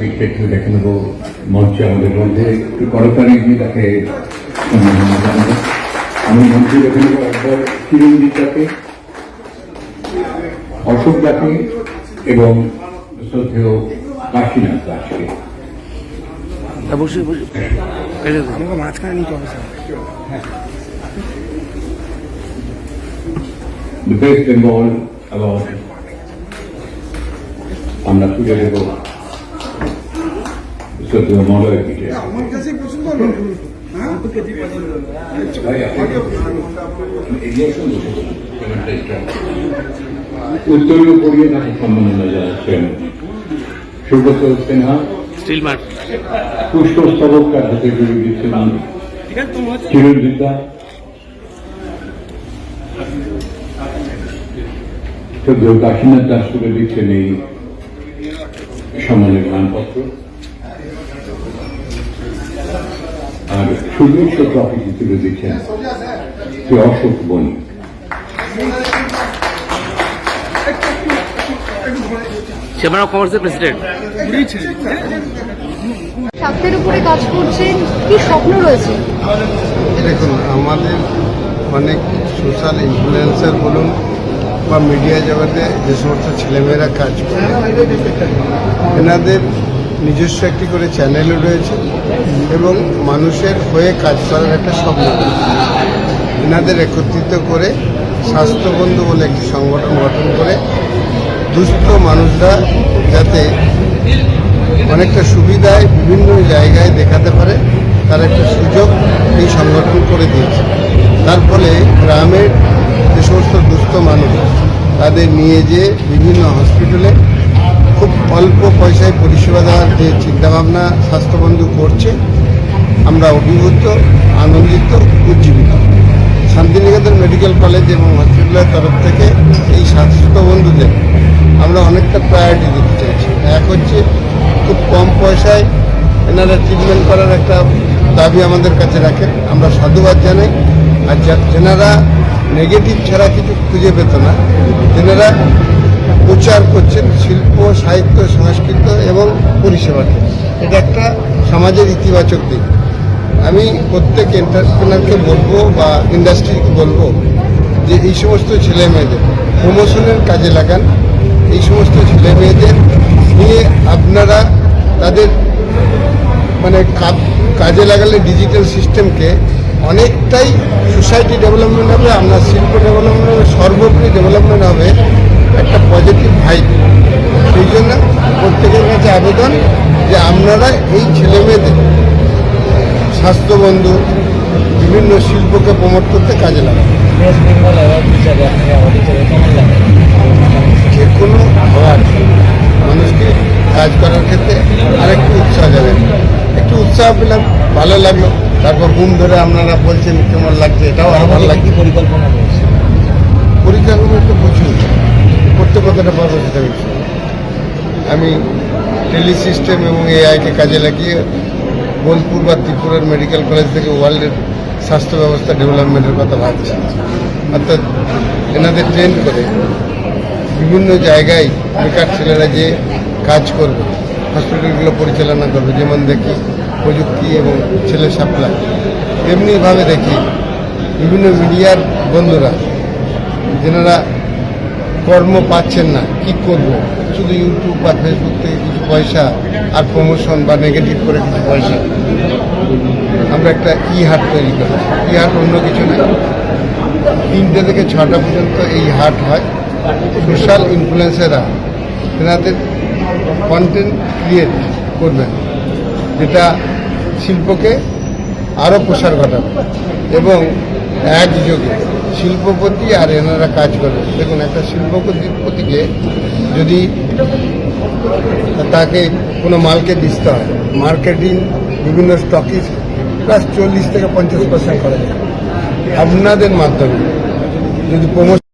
দেখে নেব মঞ্চে আমাদের মধ্যে একটু করতালি দিয়ে তাকে জানাবো। আমি মঞ্চে দেখে নেব একবার চিরঞ্জিতাকে, অশোক দাকে এবং শ্রদ্ধেয় কাশীনাথ দাসকে। মাঝখানে নিতে হবে The West Bengal Award আমরা তুলে দেব শ্রদ্ধেয় মলয় পিঠে। উত্তরীয় পড়িয়ে তাকে সম্মাননা জানাচ্ছেন সুব্রত সিনহা, পুষ্পস্তবক তার হাতে তুলে দিচ্ছেন চিরঞ্জিতা, শ্রদ্ধেয় কাশীনাথ দাস তুলে দিচ্ছেন এই সম্মানের মানপত্র, আর সুদীর্ঘ ট্রফিটি তুলে দিচ্ছেন শ্রী অশোক বণিক। কমার্সের প্রেসিডেন্ট স্বাস্থ্যের উপরে কাজ করছেন, কি স্বপ্ন রয়েছে? দেখুন, আমাদের অনেক সোশ্যাল ইনফ্লুয়েন্সার বলুন বা মিডিয়া জগতে যে সমস্ত ছেলেমেয়েরা কাজ করে, এনাদের নিজস্ব একটি করে চ্যানেলও রয়েছে এবং মানুষের হয়ে কাজ করার একটা স্বপ্ন রয়েছে। এনাদের একত্রিত করে স্বাস্থ্যবন্ধু বলে একটি সংগঠন গঠন করে দুস্থ মানুষরা যাতে অনেকটা সুবিধায় বিভিন্ন জায়গায় দেখাতে পারে তার একটা সুযোগ এই সংগঠন করে দিয়েছে। তার ফলে গ্রামের যে সমস্ত দুস্থ মানুষ তাদের নিয়ে যেয়ে বিভিন্ন হসপিটালে খুব অল্প পয়সায় পরিষেবা দেওয়ার যে চিন্তাভাবনা স্বাস্থ্যবন্ধু করছে, আমরা অভিভূত, আনন্দিত, উজ্জীবিত। শান্তিনিকেতন মেডিকেল কলেজ এবং হসপিটালের তরফ থেকে এই স্বাস্থ্যবন্ধুদের আমরা অনেকটা প্রায়োরিটি দিতে চাইছি। এক হচ্ছে খুব কম পয়সায় এনারা ট্রিটমেন্ট করার একটা দাবি আমাদের কাছে রাখেন, আমরা সাধুবাদ জানাই। আর যেনারা নেগেটিভ ছাড়া কিছু খুঁজে পেত না, তেনারা প্রচার করছেন শিল্প, সাহিত্য, সংস্কৃত এবং পরিষেবাকে। এটা একটা সমাজের ইতিবাচক দিক। আমি প্রত্যেক এন্টারপ্রেনারকে বলবো বা ইন্ডাস্ট্রিকে বলবো যে এই সমস্ত ছেলে মেয়েদের প্রমোশনের কাজে লাগান। এই সমস্ত ছেলে মেয়েদের নিয়ে আপনারা তাদের মানে কাজে লাগালে ডিজিটাল সিস্টেমকে অনেকটাই সোসাইটি ডেভেলপমেন্ট হবে, আপনার শিল্প ডেভেলপমেন্ট হবে, সর্বোপরি ডেভেলপমেন্ট হবে, একটা পজিটিভ ভাইব। সেই জন্য প্রত্যেকের কাছে আবেদন যে আপনারা এই ছেলেমেয়েদের স্বাস্থ্যবন্ধু বিভিন্ন শিল্পকে প্রমোট করতে কাজে লাগান। যে কোনো হওয়ার মানুষকে কাজ করার ক্ষেত্রে আরেকটু উৎসাহ যাবেন, একটু উৎসাহ পেলাম, ভালো লাগলো। তারপর ঘুম ধরে আপনারা বলছেন কেমন লাগছে, এটাও আরো ভালো লাগছে। পরিকল্পনা তো প্রচুর, করতে কতটা পারবো সেটা বিষয়। আমি টেলি সিস্টেম এবং এআইকে কাজে লাগিয়ে বোলপুর বা ত্রিপুরার মেডিকেল কলেজ থেকে ওয়ার্ল্ডের স্বাস্থ্য ব্যবস্থা ডেভেলপমেন্টের কথা ভাবছি। অর্থাৎ এনাদের ট্রেন করে বিভিন্ন জায়গায় বেকার ছেলেরা যে কাজ করবে, হসপিটালগুলো পরিচালনা করবে। যেমন দেখি প্রযুক্তি এবং ছেলে সাপ্লাই, এমনিভাবে দেখি বিভিন্ন মিডিয়ার বন্ধুরা যেনারা কর্ম পাচ্ছেন না, কি করব, শুধু ইউটিউব বা ফেসবুক থেকে কিছু পয়সা আর প্রমোশন বা নেগেটিভ করে কিছু পয়সা। আমরা একটা হাট তৈরি করি। হাট অন্য কিছু না, 3টে থেকে 6টা পর্যন্ত এই হাট হয়। সোশ্যাল ইনফ্লুয়েন্সাররা তেনাদের কন্টেন্ট ক্রিয়েট করবেন, যেটা শিল্পকে আরও প্রসার ঘটাবে এবং একযোগে শিল্পপতি আর এনারা কাজ করবে। দেখুন, একটা শিল্পপতিকে যদি তাকে কোনো মালকে দিতে হয়, মার্কেটিং বিভিন্ন স্টকিস প্লাস 40 থেকে 50% করা যায়। আপনাদের মাধ্যমে যদি প্রমোশন